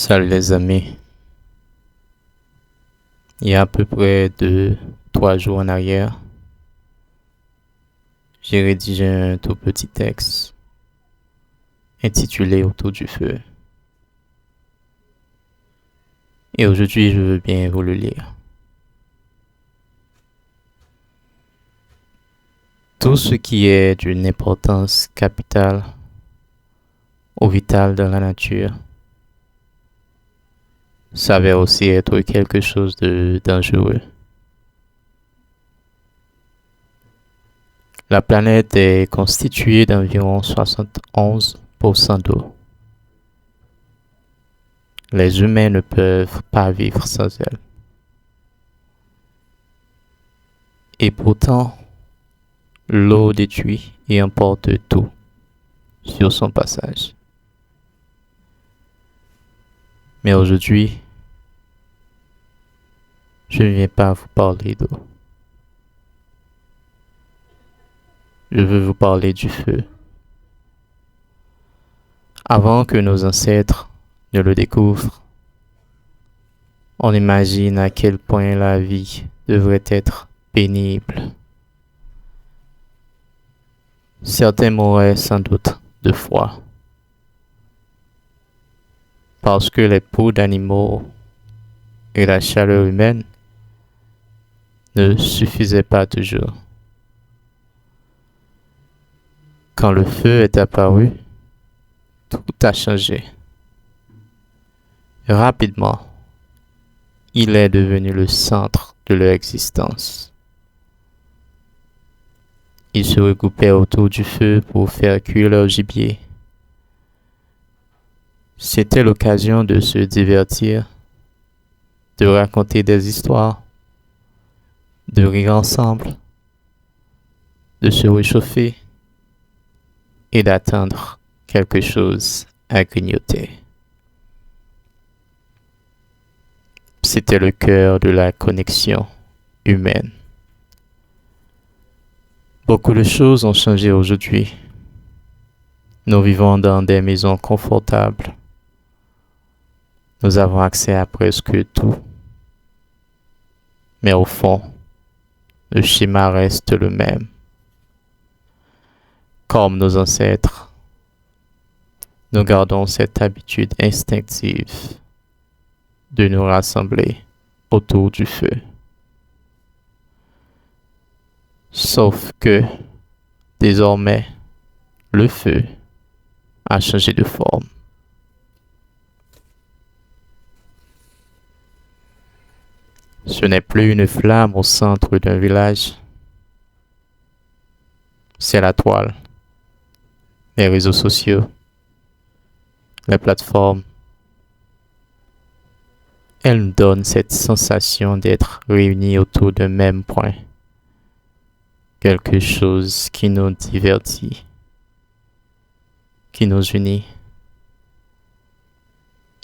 Salut les amis. Il y a à peu près 3 jours en arrière, j'ai rédigé un tout petit texte intitulé Autour du feu. Et aujourd'hui, je veux bien vous le lire. Tout ce qui est d'une importance capitale ou vitale dans la nature s'avère aussi être quelque chose de dangereux. La planète est constituée d'environ 71% d'eau. Les humains ne peuvent pas vivre sans elle. Et pourtant, l'eau détruit et emporte tout sur son passage. Mais aujourd'hui, je ne viens pas vous parler d'eau. Je veux vous parler du feu. Avant que nos ancêtres ne le découvrent, on imagine à quel point la vie devrait être pénible. Certains mouraient sans doute de froid, parce que les peaux d'animaux et la chaleur humaine ne suffisaient pas toujours. Quand le feu est apparu, tout a changé. Rapidement, il est devenu le centre de leur existence. Ils se regroupaient autour du feu pour faire cuire leur gibier. C'était l'occasion de se divertir, de raconter des histoires, de rire ensemble, de se réchauffer et d'attendre quelque chose à grignoter. C'était le cœur de la connexion humaine. Beaucoup de choses ont changé aujourd'hui. Nous vivons dans des maisons confortables. Nous avons accès à presque tout. Mais au fond, le schéma reste le même. Comme nos ancêtres, nous gardons cette habitude instinctive de nous rassembler autour du feu. Sauf que, désormais, le feu a changé de forme. Ce n'est plus une flamme au centre d'un village, c'est la toile, les réseaux sociaux, les plateformes. Elle nous donne cette sensation d'être réunis autour d'un même point, quelque chose qui nous divertit, qui nous unit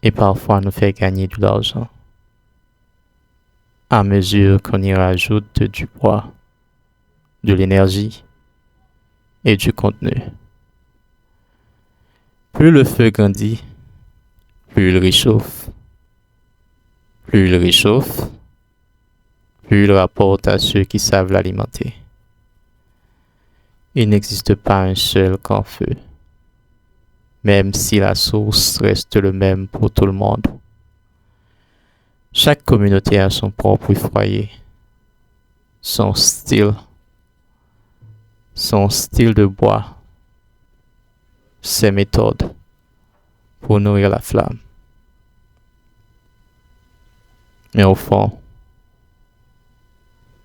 et parfois nous fait gagner de l'argent à mesure qu'on y rajoute du poids, de l'énergie et du contenu. Plus le feu grandit, plus il réchauffe. Plus il réchauffe, plus il rapporte à ceux qui savent l'alimenter. Il n'existe pas un seul grand feu, même si la source reste le même pour tout le monde. Chaque communauté a son propre foyer, son style de bois, ses méthodes pour nourrir la flamme. Mais au fond,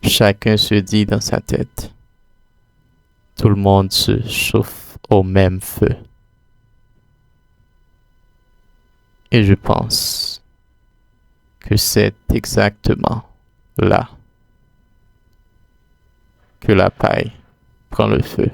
chacun se dit dans sa tête, tout le monde se chauffe au même feu. Et je pense que c'est exactement là que la paille prend le feu.